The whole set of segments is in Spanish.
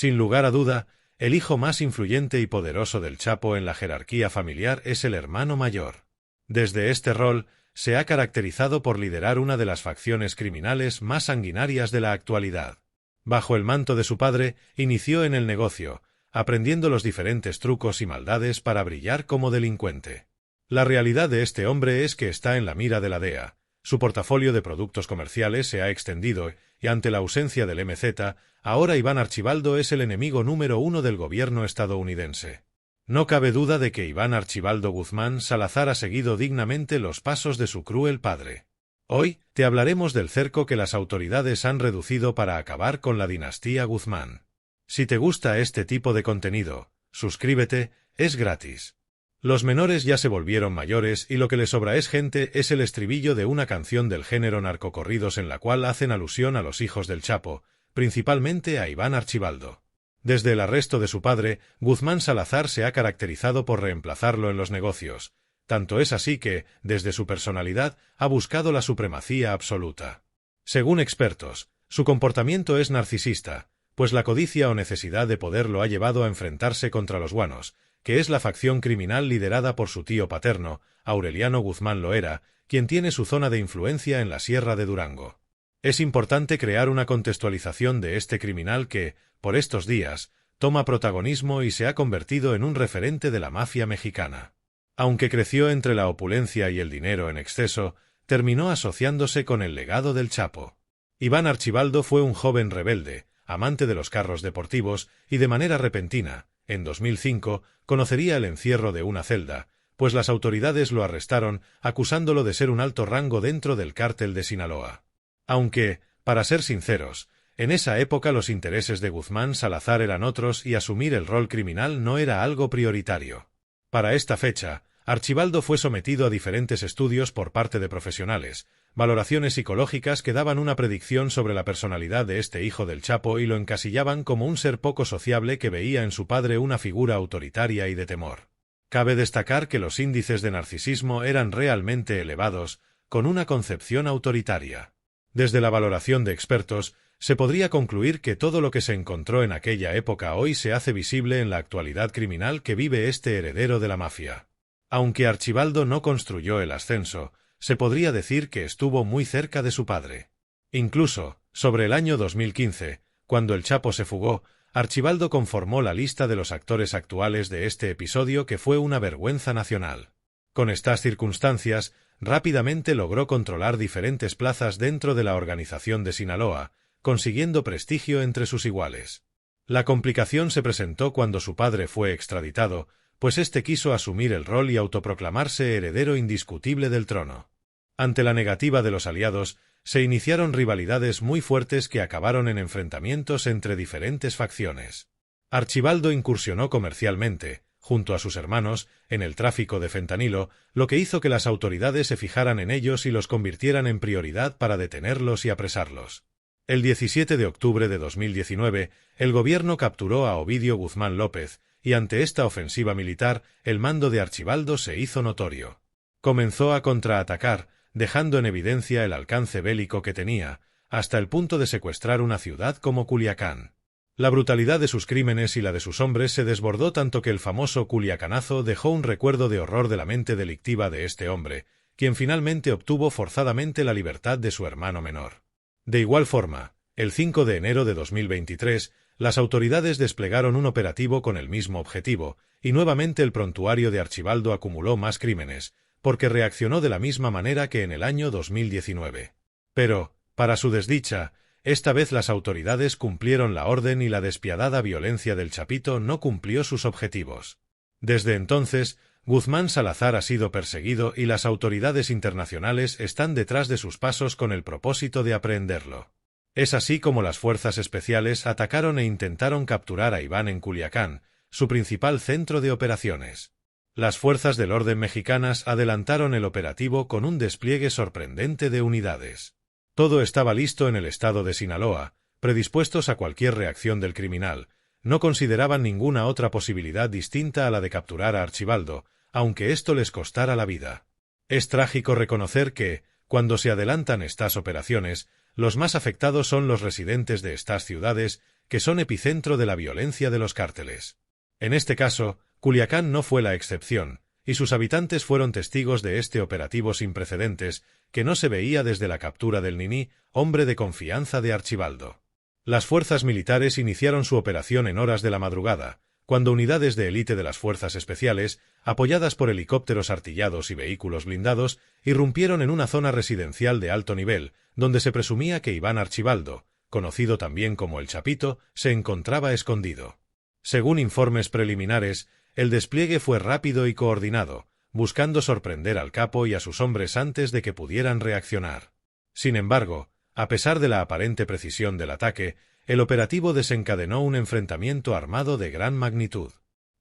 Sin lugar a duda, el hijo más influyente y poderoso del Chapo en la jerarquía familiar es el hermano mayor. Desde este rol, se ha caracterizado por liderar una de las facciones criminales más sanguinarias de la actualidad. Bajo el manto de su padre, inició en el negocio, aprendiendo los diferentes trucos y maldades para brillar como delincuente. La realidad de este hombre es que está en la mira de la DEA. Su portafolio de productos comerciales se ha extendido y ante la ausencia del MZ, ahora Iván Archibaldo es el enemigo número uno del gobierno estadounidense. No cabe duda de que Iván Archibaldo Guzmán Salazar ha seguido dignamente los pasos de su cruel padre. Hoy, te hablaremos del cerco que las autoridades han reducido para acabar con la dinastía Guzmán. Si te gusta este tipo de contenido, suscríbete, es gratis. Los menores ya se volvieron mayores y lo que les sobra es gente es el estribillo de una canción del género narcocorridos en la cual hacen alusión a los hijos del Chapo, principalmente a Iván Archibaldo. Desde el arresto de su padre, Guzmán Salazar se ha caracterizado por reemplazarlo en los negocios. Tanto es así que, desde su personalidad, ha buscado la supremacía absoluta. Según expertos, su comportamiento es narcisista, pues la codicia o necesidad de poder lo ha llevado a enfrentarse contra los guanos, que es la facción criminal liderada por su tío paterno, Aureliano Guzmán Loera, quien tiene su zona de influencia en la Sierra de Durango. Es importante crear una contextualización de este criminal que, por estos días, toma protagonismo y se ha convertido en un referente de la mafia mexicana. Aunque creció entre la opulencia y el dinero en exceso, terminó asociándose con el legado del Chapo. Iván Archibaldo fue un joven rebelde, amante de los carros deportivos y de manera repentina, en 2005, conocería el encierro de una celda, pues las autoridades lo arrestaron acusándolo de ser un alto rango dentro del cártel de Sinaloa. Aunque, para ser sinceros, en esa época los intereses de Guzmán Salazar eran otros y asumir el rol criminal no era algo prioritario. Para esta fecha, Archibaldo fue sometido a diferentes estudios por parte de profesionales, valoraciones psicológicas que daban una predicción sobre la personalidad de este hijo del Chapo y lo encasillaban como un ser poco sociable que veía en su padre una figura autoritaria y de temor. Cabe destacar que los índices de narcisismo eran realmente elevados, con una concepción autoritaria. Desde la valoración de expertos, se podría concluir que todo lo que se encontró en aquella época hoy se hace visible en la actualidad criminal que vive este heredero de la mafia. Aunque Archibaldo no construyó el ascenso, se podría decir que estuvo muy cerca de su padre. Incluso, sobre el año 2015, cuando el Chapo se fugó, Archibaldo conformó la lista de los actores actuales de este episodio que fue una vergüenza nacional. Con estas circunstancias, rápidamente logró controlar diferentes plazas dentro de la organización de Sinaloa, consiguiendo prestigio entre sus iguales. La complicación se presentó cuando su padre fue extraditado, pues éste quiso asumir el rol y autoproclamarse heredero indiscutible del trono. Ante la negativa de los aliados, se iniciaron rivalidades muy fuertes que acabaron en enfrentamientos entre diferentes facciones. Archibaldo incursionó comercialmente, junto a sus hermanos, en el tráfico de fentanilo, lo que hizo que las autoridades se fijaran en ellos y los convirtieran en prioridad para detenerlos y apresarlos. El 17 de octubre de 2019, el gobierno capturó a Ovidio Guzmán López, y ante esta ofensiva militar, el mando de Archibaldo se hizo notorio. Comenzó a contraatacar, dejando en evidencia el alcance bélico que tenía, hasta el punto de secuestrar una ciudad como Culiacán. La brutalidad de sus crímenes y la de sus hombres se desbordó tanto que el famoso Culiacanazo dejó un recuerdo de horror de la mente delictiva de este hombre, quien finalmente obtuvo forzadamente la libertad de su hermano menor. De igual forma, el 5 de enero de 2023, las autoridades desplegaron un operativo con el mismo objetivo, y nuevamente el prontuario de Archibaldo acumuló más crímenes, porque reaccionó de la misma manera que en el año 2019. Pero, para su desdicha, esta vez las autoridades cumplieron la orden y la despiadada violencia del Chapito no cumplió sus objetivos. Desde entonces, Guzmán Salazar ha sido perseguido y las autoridades internacionales están detrás de sus pasos con el propósito de aprehenderlo. Es así como las fuerzas especiales atacaron e intentaron capturar a Iván en Culiacán, su principal centro de operaciones. Las fuerzas del orden mexicanas adelantaron el operativo con un despliegue sorprendente de unidades. Todo estaba listo en el estado de Sinaloa, predispuestos a cualquier reacción del criminal. No consideraban ninguna otra posibilidad distinta a la de capturar a Archibaldo, aunque esto les costara la vida. Es trágico reconocer que, cuando se adelantan estas operaciones, los más afectados son los residentes de estas ciudades, que son epicentro de la violencia de los cárteles. En este caso, Culiacán no fue la excepción, y sus habitantes fueron testigos de este operativo sin precedentes que no se veía desde la captura del Niní, hombre de confianza de Archibaldo. Las fuerzas militares iniciaron su operación en horas de la madrugada, cuando unidades de élite de las fuerzas especiales, apoyadas por helicópteros artillados y vehículos blindados, irrumpieron en una zona residencial de alto nivel, donde se presumía que Iván Archibaldo, conocido también como el Chapito, se encontraba escondido. Según informes preliminares, el despliegue fue rápido y coordinado, buscando sorprender al capo y a sus hombres antes de que pudieran reaccionar. Sin embargo, a pesar de la aparente precisión del ataque, el operativo desencadenó un enfrentamiento armado de gran magnitud.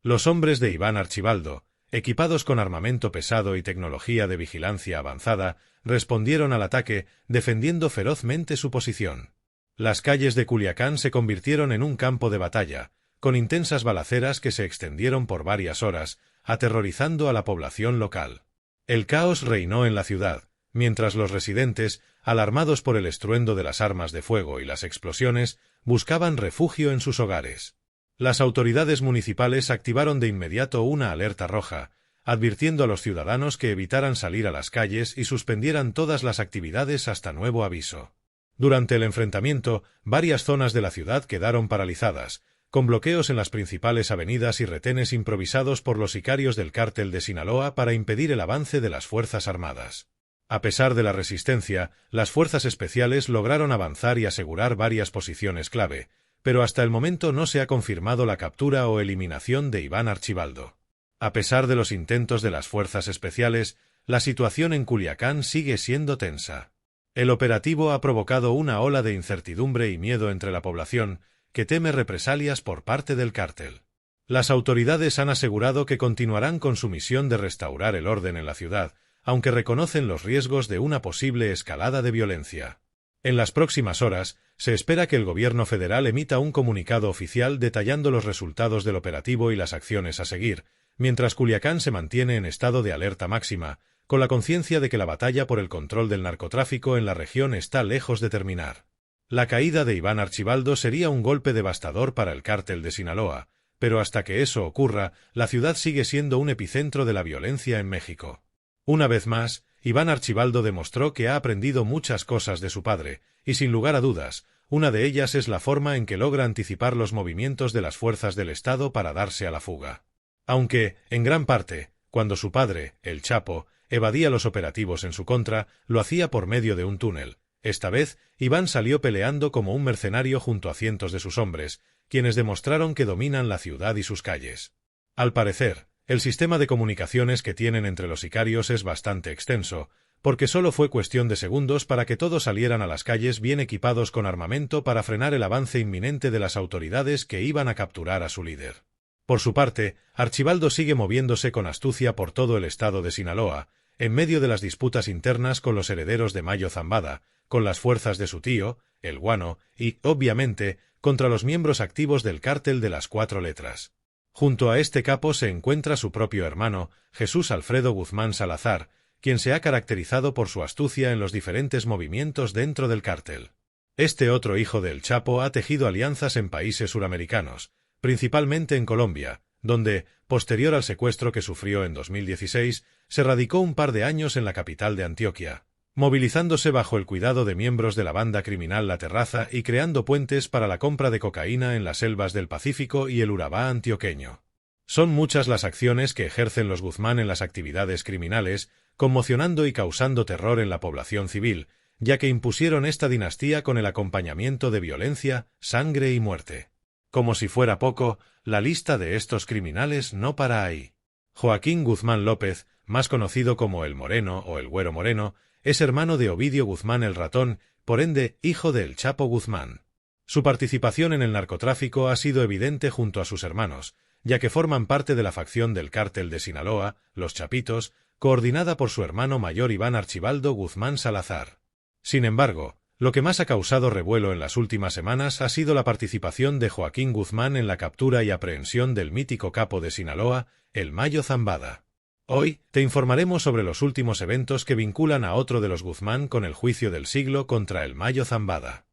Los hombres de Iván Archibaldo, equipados con armamento pesado y tecnología de vigilancia avanzada, respondieron al ataque, defendiendo ferozmente su posición. Las calles de Culiacán se convirtieron en un campo de batalla, con intensas balaceras que se extendieron por varias horas, aterrorizando a la población local. El caos reinó en la ciudad, mientras los residentes, alarmados por el estruendo de las armas de fuego y las explosiones, buscaban refugio en sus hogares. Las autoridades municipales activaron de inmediato una alerta roja, advirtiendo a los ciudadanos que evitaran salir a las calles y suspendieran todas las actividades hasta nuevo aviso. Durante el enfrentamiento, varias zonas de la ciudad quedaron paralizadas, con bloqueos en las principales avenidas y retenes improvisados por los sicarios del cártel de Sinaloa para impedir el avance de las fuerzas armadas. A pesar de la resistencia, las fuerzas especiales lograron avanzar y asegurar varias posiciones clave, pero hasta el momento no se ha confirmado la captura o eliminación de Iván Archibaldo. A pesar de los intentos de las fuerzas especiales, la situación en Culiacán sigue siendo tensa. El operativo ha provocado una ola de incertidumbre y miedo entre la población, que teme represalias por parte del cártel. Las autoridades han asegurado que continuarán con su misión de restaurar el orden en la ciudad, aunque reconocen los riesgos de una posible escalada de violencia. En las próximas horas, se espera que el gobierno federal emita un comunicado oficial detallando los resultados del operativo y las acciones a seguir, mientras Culiacán se mantiene en estado de alerta máxima, con la conciencia de que la batalla por el control del narcotráfico en la región está lejos de terminar. La caída de Iván Archibaldo sería un golpe devastador para el cártel de Sinaloa, pero hasta que eso ocurra, la ciudad sigue siendo un epicentro de la violencia en México. Una vez más, Iván Archibaldo demostró que ha aprendido muchas cosas de su padre, y sin lugar a dudas, una de ellas es la forma en que logra anticipar los movimientos de las fuerzas del Estado para darse a la fuga. Aunque, en gran parte, cuando su padre, el Chapo, evadía los operativos en su contra, lo hacía por medio de un túnel. Esta vez, Iván salió peleando como un mercenario junto a cientos de sus hombres, quienes demostraron que dominan la ciudad y sus calles. Al parecer, el sistema de comunicaciones que tienen entre los sicarios es bastante extenso, porque solo fue cuestión de segundos para que todos salieran a las calles bien equipados con armamento para frenar el avance inminente de las autoridades que iban a capturar a su líder. Por su parte, Archibaldo sigue moviéndose con astucia por todo el estado de Sinaloa, en medio de las disputas internas con los herederos de Mayo Zambada, con las fuerzas de su tío, el Guano, y, obviamente, contra los miembros activos del cártel de las 4 letras. Junto a este capo se encuentra su propio hermano, Jesús Alfredo Guzmán Salazar, quien se ha caracterizado por su astucia en los diferentes movimientos dentro del cártel. Este otro hijo del Chapo ha tejido alianzas en países suramericanos, principalmente en Colombia, donde, posterior al secuestro que sufrió en 2016, se radicó un par de años en la capital de Antioquia, movilizándose bajo el cuidado de miembros de la banda criminal La Terraza y creando puentes para la compra de cocaína en las selvas del Pacífico y el Urabá antioqueño. Son muchas las acciones que ejercen los Guzmán en las actividades criminales, conmocionando y causando terror en la población civil, ya que impusieron esta dinastía con el acompañamiento de violencia, sangre y muerte. Como si fuera poco, la lista de estos criminales no para ahí. Joaquín Guzmán López, más conocido como el Moreno o el Güero Moreno, es hermano de Ovidio Guzmán el Ratón, por ende, hijo del Chapo Guzmán. Su participación en el narcotráfico ha sido evidente junto a sus hermanos, ya que forman parte de la facción del cártel de Sinaloa, los Chapitos, coordinada por su hermano mayor Iván Archibaldo Guzmán Salazar. Sin embargo, lo que más ha causado revuelo en las últimas semanas ha sido la participación de Joaquín Guzmán en la captura y aprehensión del mítico capo de Sinaloa, el Mayo Zambada. Hoy, te informaremos sobre los últimos eventos que vinculan a otro de los Guzmán con el juicio del siglo contra el Mayo Zambada.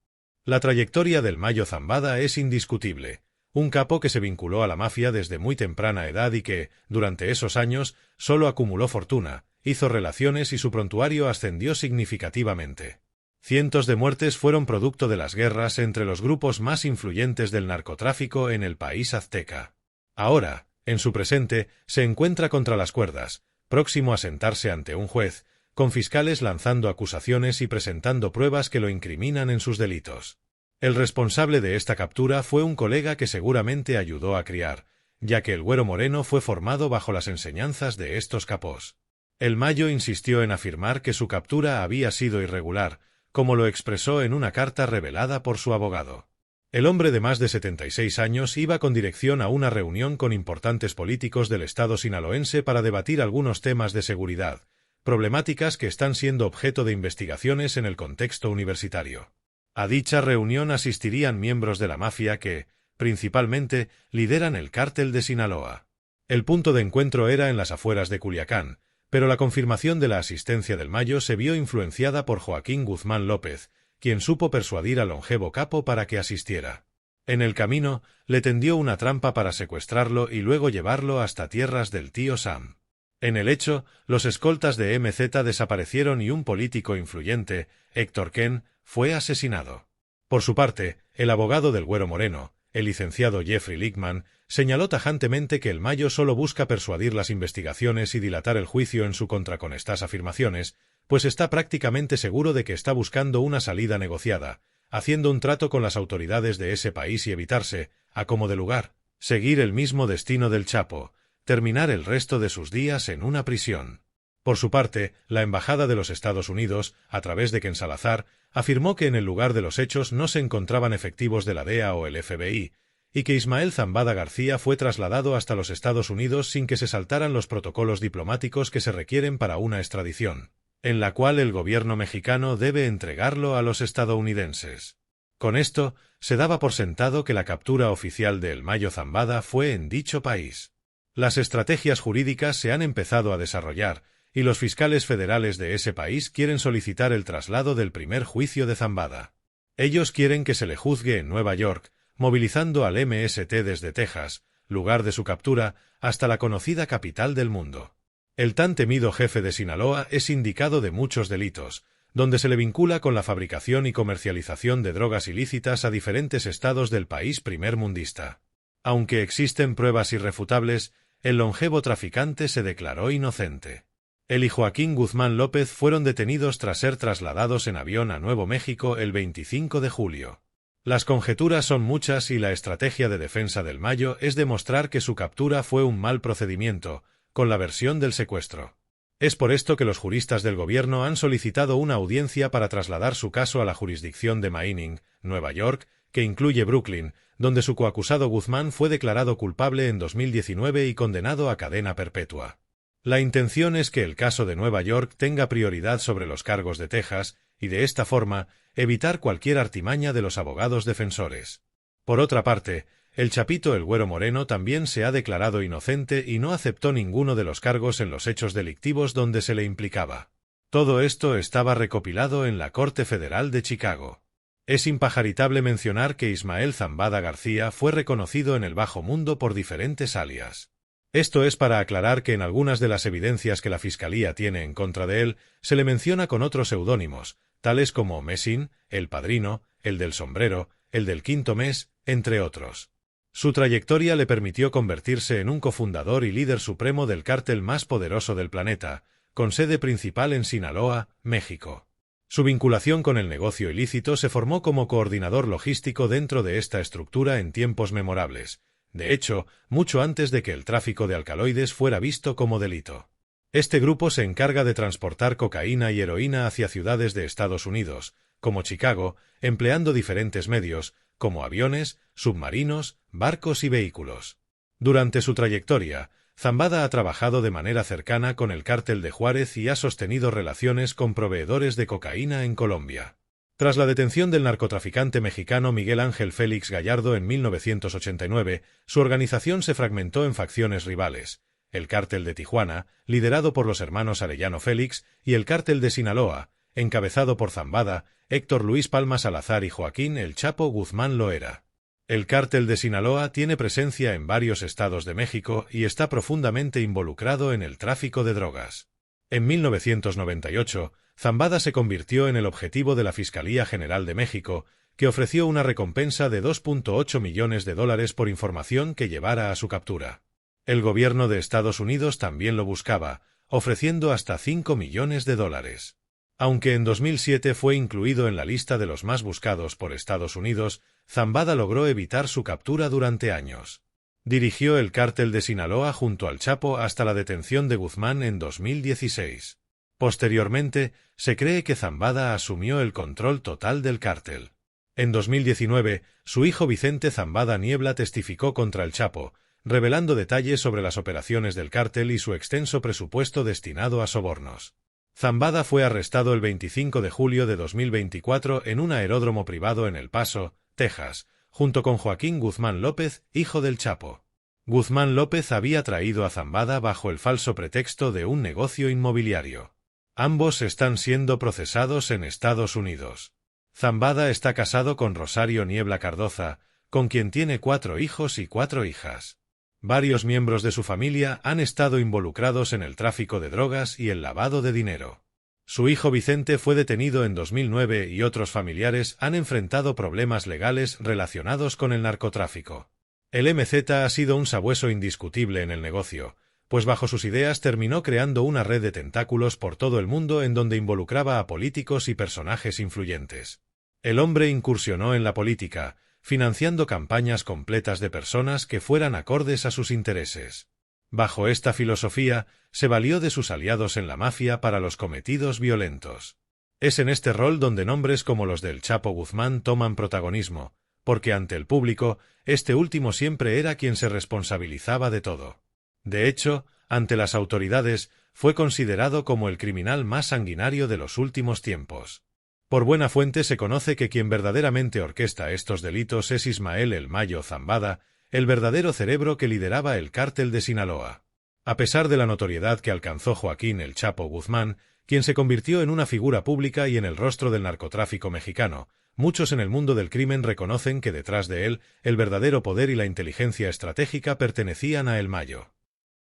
La trayectoria del Mayo Zambada es indiscutible, un capo que se vinculó a la mafia desde muy temprana edad y que, durante esos años, solo acumuló fortuna, hizo relaciones y su prontuario ascendió significativamente. Cientos de muertes fueron producto de las guerras entre los grupos más influyentes del narcotráfico en el país azteca. Ahora, en su presente, se encuentra contra las cuerdas, próximo a sentarse ante un juez, con fiscales lanzando acusaciones y presentando pruebas que lo incriminan en sus delitos. El responsable de esta captura fue un colega que seguramente ayudó a criar, ya que el Güero Moreno fue formado bajo las enseñanzas de estos capos. El Mayo insistió en afirmar que su captura había sido irregular, como lo expresó en una carta revelada por su abogado. El hombre de más de 76 años iba con dirección a una reunión con importantes políticos del estado sinaloense para debatir algunos temas de seguridad, problemáticas que están siendo objeto de investigaciones en el contexto universitario. A dicha reunión asistirían miembros de la mafia que, principalmente, lideran el cártel de Sinaloa. El punto de encuentro era en las afueras de Culiacán, pero la confirmación de la asistencia del Mayo se vio influenciada por Joaquín Guzmán López, quien supo persuadir al longevo capo para que asistiera. En el camino, le tendió una trampa para secuestrarlo y luego llevarlo hasta tierras del tío Sam. En el hecho, los escoltas de MZ desaparecieron y un político influyente, Héctor Ken, fue asesinado. Por su parte, el abogado del Güero Moreno, el licenciado Jeffrey Lickman, señaló tajantemente que el Mayo solo busca persuadir las investigaciones y dilatar el juicio en su contra con estas afirmaciones, pues está prácticamente seguro de que está buscando una salida negociada, haciendo un trato con las autoridades de ese país y evitarse, a como de lugar, seguir el mismo destino del Chapo, terminar el resto de sus días en una prisión. Por su parte, la Embajada de los Estados Unidos, a través de Ken Salazar, afirmó que en el lugar de los hechos no se encontraban efectivos de la DEA o el FBI, y que Ismael Zambada García fue trasladado hasta los Estados Unidos sin que se saltaran los protocolos diplomáticos que se requieren para una extradición, en la cual el gobierno mexicano debe entregarlo a los estadounidenses. Con esto, se daba por sentado que la captura oficial de El Mayo Zambada fue en dicho país. Las estrategias jurídicas se han empezado a desarrollar, y los fiscales federales de ese país quieren solicitar el traslado del primer juicio de Zambada. Ellos quieren que se le juzgue en Nueva York, movilizando al MST desde Texas, lugar de su captura, hasta la conocida capital del mundo. El tan temido jefe de Sinaloa es indicado de muchos delitos, donde se le vincula con la fabricación y comercialización de drogas ilícitas a diferentes estados del país primermundista. Aunque existen pruebas irrefutables, el longevo traficante se declaró inocente. Él y Joaquín Guzmán López fueron detenidos tras ser trasladados en avión a Nuevo México el 25 de julio. Las conjeturas son muchas y la estrategia de defensa del Mayo es demostrar que su captura fue un mal procedimiento, con la versión del secuestro. Es por esto que los juristas del gobierno han solicitado una audiencia para trasladar su caso a la jurisdicción de Manning, Nueva York, que incluye Brooklyn, donde su coacusado Guzmán fue declarado culpable en 2019 y condenado a cadena perpetua. La intención es que el caso de Nueva York tenga prioridad sobre los cargos de Texas y de esta forma evitar cualquier artimaña de los abogados defensores. Por otra parte, el Chapito el Güero Moreno también se ha declarado inocente y no aceptó ninguno de los cargos en los hechos delictivos donde se le implicaba. Todo esto estaba recopilado en la Corte Federal de Chicago. Es impajaritable mencionar que Ismael Zambada García fue reconocido en el bajo mundo por diferentes alias. Esto es para aclarar que en algunas de las evidencias que la Fiscalía tiene en contra de él, se le menciona con otros seudónimos, tales como Mesín, El Padrino, el del Sombrero, el del Quinto Mes, entre otros. Su trayectoria le permitió convertirse en un cofundador y líder supremo del cártel más poderoso del planeta, con sede principal en Sinaloa, México. Su vinculación con el negocio ilícito se formó como coordinador logístico dentro de esta estructura en tiempos memorables, de hecho, mucho antes de que el tráfico de alcaloides fuera visto como delito. Este grupo se encarga de transportar cocaína y heroína hacia ciudades de Estados Unidos, como Chicago, empleando diferentes medios, como aviones, submarinos, barcos y vehículos. Durante su trayectoria, Zambada ha trabajado de manera cercana con el cártel de Juárez y ha sostenido relaciones con proveedores de cocaína en Colombia. Tras la detención del narcotraficante mexicano Miguel Ángel Félix Gallardo en 1989, su organización se fragmentó en facciones rivales: el cártel de Tijuana, liderado por los hermanos Arellano Félix, y el cártel de Sinaloa, encabezado por Zambada, Héctor Luis Palma Salazar y Joaquín El Chapo Guzmán Loera. El cártel de Sinaloa tiene presencia en varios estados de México y está profundamente involucrado en el tráfico de drogas. En 1998, Zambada se convirtió en el objetivo de la Fiscalía General de México, que ofreció una recompensa de $2.8 millones por información que llevara a su captura. El gobierno de Estados Unidos también lo buscaba, ofreciendo hasta $5 millones. Aunque en 2007 fue incluido en la lista de los más buscados por Estados Unidos, Zambada logró evitar su captura durante años. Dirigió el cártel de Sinaloa junto al Chapo hasta la detención de Guzmán en 2016. Posteriormente, se cree que Zambada asumió el control total del cártel. En 2019, su hijo Vicente Zambada Niebla testificó contra el Chapo, revelando detalles sobre las operaciones del cártel y su extenso presupuesto destinado a sobornos. Zambada fue arrestado el 25 de julio de 2024 en un aeródromo privado en El Paso, Texas, junto con Joaquín Guzmán López, hijo del Chapo. Guzmán López había traído a Zambada bajo el falso pretexto de un negocio inmobiliario. Ambos están siendo procesados en Estados Unidos. Zambada está casado con Rosario Niebla Cardoza, con quien tiene 4 hijos y 4 hijas. Varios miembros de su familia han estado involucrados en el tráfico de drogas y el lavado de dinero. Su hijo Vicente fue detenido en 2009 y otros familiares han enfrentado problemas legales relacionados con el narcotráfico. El MZ ha sido un sabueso indiscutible en el negocio, pues bajo sus ideas terminó creando una red de tentáculos por todo el mundo en donde involucraba a políticos y personajes influyentes. El hombre incursionó en la política, financiando campañas completas de personas que fueran acordes a sus intereses. Bajo esta filosofía, se valió de sus aliados en la mafia para los cometidos violentos. Es en este rol donde nombres como los del Chapo Guzmán toman protagonismo, porque ante el público, este último siempre era quien se responsabilizaba de todo. De hecho, ante las autoridades, fue considerado como el criminal más sanguinario de los últimos tiempos. Por buena fuente se conoce que quien verdaderamente orquesta estos delitos es Ismael El Mayo Zambada, el verdadero cerebro que lideraba el cártel de Sinaloa. A pesar de la notoriedad que alcanzó Joaquín El Chapo Guzmán, quien se convirtió en una figura pública y en el rostro del narcotráfico mexicano, muchos en el mundo del crimen reconocen que detrás de él, el verdadero poder y la inteligencia estratégica pertenecían a El Mayo.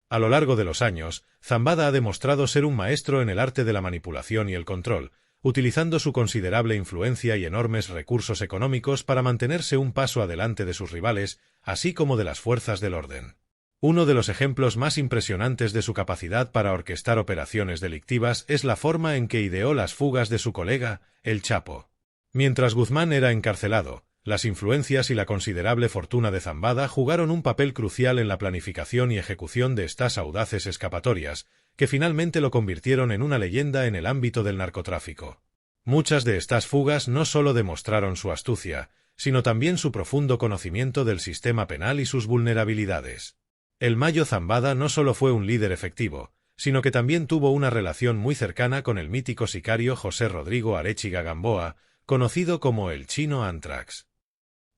A lo largo de los años, Zambada ha demostrado ser un maestro en el arte de la manipulación y el control, utilizando su considerable influencia y enormes recursos económicos para mantenerse un paso adelante de sus rivales, así como de las fuerzas del orden. Uno de los ejemplos más impresionantes de su capacidad para orquestar operaciones delictivas es la forma en que ideó las fugas de su colega, El Chapo. Mientras Guzmán era encarcelado, las influencias y la considerable fortuna de Zambada jugaron un papel crucial en la planificación y ejecución de estas audaces escapatorias, que finalmente lo convirtieron en una leyenda en el ámbito del narcotráfico. Muchas de estas fugas no solo demostraron su astucia, sino también su profundo conocimiento del sistema penal y sus vulnerabilidades. El Mayo Zambada no solo fue un líder efectivo, sino que también tuvo una relación muy cercana con el mítico sicario José Rodrigo Arechiga Gamboa, conocido como el Chino Anthrax.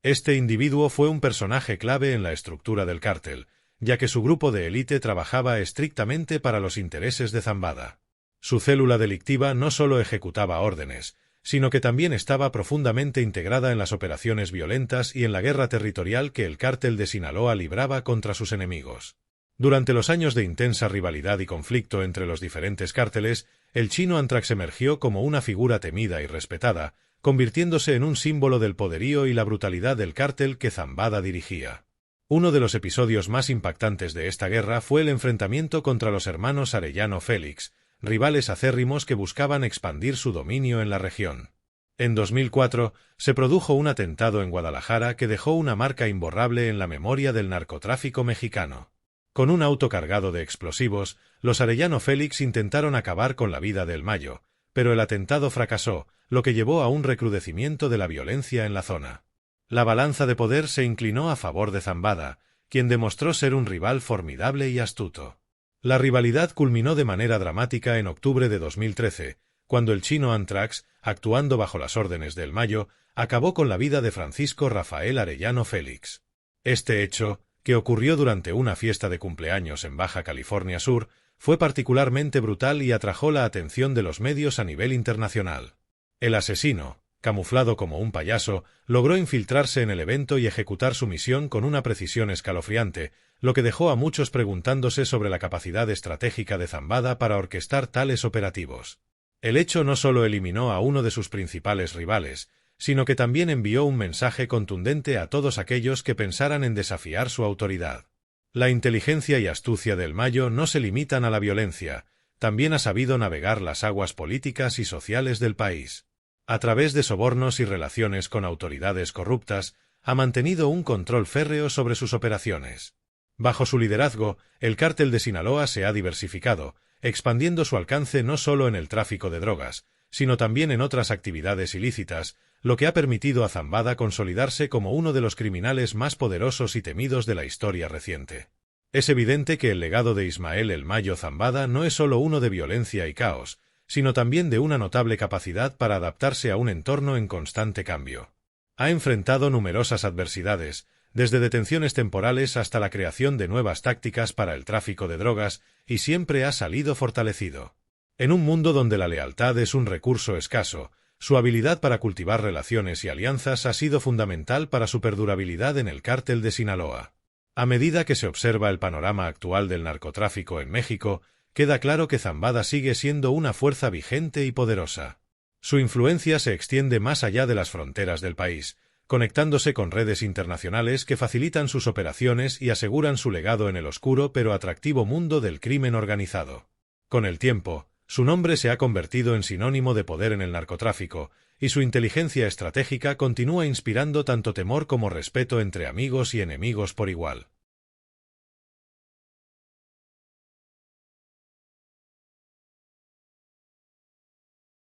Este individuo fue un personaje clave en la estructura del cártel, ya que su grupo de élite trabajaba estrictamente para los intereses de Zambada. Su célula delictiva no solo ejecutaba órdenes, sino que también estaba profundamente integrada en las operaciones violentas y en la guerra territorial que el cártel de Sinaloa libraba contra sus enemigos. Durante los años de intensa rivalidad y conflicto entre los diferentes cárteles, el Chino Anthrax emergió como una figura temida y respetada, convirtiéndose en un símbolo del poderío y la brutalidad del cártel que Zambada dirigía. Uno de los episodios más impactantes de esta guerra fue el enfrentamiento contra los hermanos Arellano Félix, rivales acérrimos que buscaban expandir su dominio en la región. En 2004, se produjo un atentado en Guadalajara que dejó una marca imborrable en la memoria del narcotráfico mexicano. Con un auto cargado de explosivos, los Arellano Félix intentaron acabar con la vida del Mayo, pero el atentado fracasó, lo que llevó a un recrudecimiento de la violencia en la zona. La balanza de poder se inclinó a favor de Zambada, quien demostró ser un rival formidable y astuto. La rivalidad culminó de manera dramática en octubre de 2013, cuando el Chino Anthrax, actuando bajo las órdenes del Mayo, acabó con la vida de Francisco Rafael Arellano Félix. Este hecho, que ocurrió durante una fiesta de cumpleaños en Baja California Sur, fue particularmente brutal y atrajo la atención de los medios a nivel internacional. El asesino, camuflado como un payaso, logró infiltrarse en el evento y ejecutar su misión con una precisión escalofriante, lo que dejó a muchos preguntándose sobre la capacidad estratégica de Zambada para orquestar tales operativos. El hecho no solo eliminó a uno de sus principales rivales, sino que también envió un mensaje contundente a todos aquellos que pensaran en desafiar su autoridad. La inteligencia y astucia del Mayo no se limitan a la violencia, también ha sabido navegar las aguas políticas y sociales del país. A través de sobornos y relaciones con autoridades corruptas, ha mantenido un control férreo sobre sus operaciones. Bajo su liderazgo, el cártel de Sinaloa se ha diversificado, expandiendo su alcance no solo en el tráfico de drogas, sino también en otras actividades ilícitas, lo que ha permitido a Zambada consolidarse como uno de los criminales más poderosos y temidos de la historia reciente. Es evidente que el legado de Ismael El Mayo Zambada no es solo uno de violencia y caos, sino también de una notable capacidad para adaptarse a un entorno en constante cambio. Ha enfrentado numerosas adversidades, desde detenciones temporales hasta la creación de nuevas tácticas para el tráfico de drogas, y siempre ha salido fortalecido. En un mundo donde la lealtad es un recurso escaso, su habilidad para cultivar relaciones y alianzas ha sido fundamental para su perdurabilidad en el cártel de Sinaloa. A medida que se observa el panorama actual del narcotráfico en México, queda claro que Zambada sigue siendo una fuerza vigente y poderosa. Su influencia se extiende más allá de las fronteras del país, conectándose con redes internacionales que facilitan sus operaciones y aseguran su legado en el oscuro pero atractivo mundo del crimen organizado. Con el tiempo, su nombre se ha convertido en sinónimo de poder en el narcotráfico, y su inteligencia estratégica continúa inspirando tanto temor como respeto entre amigos y enemigos por igual.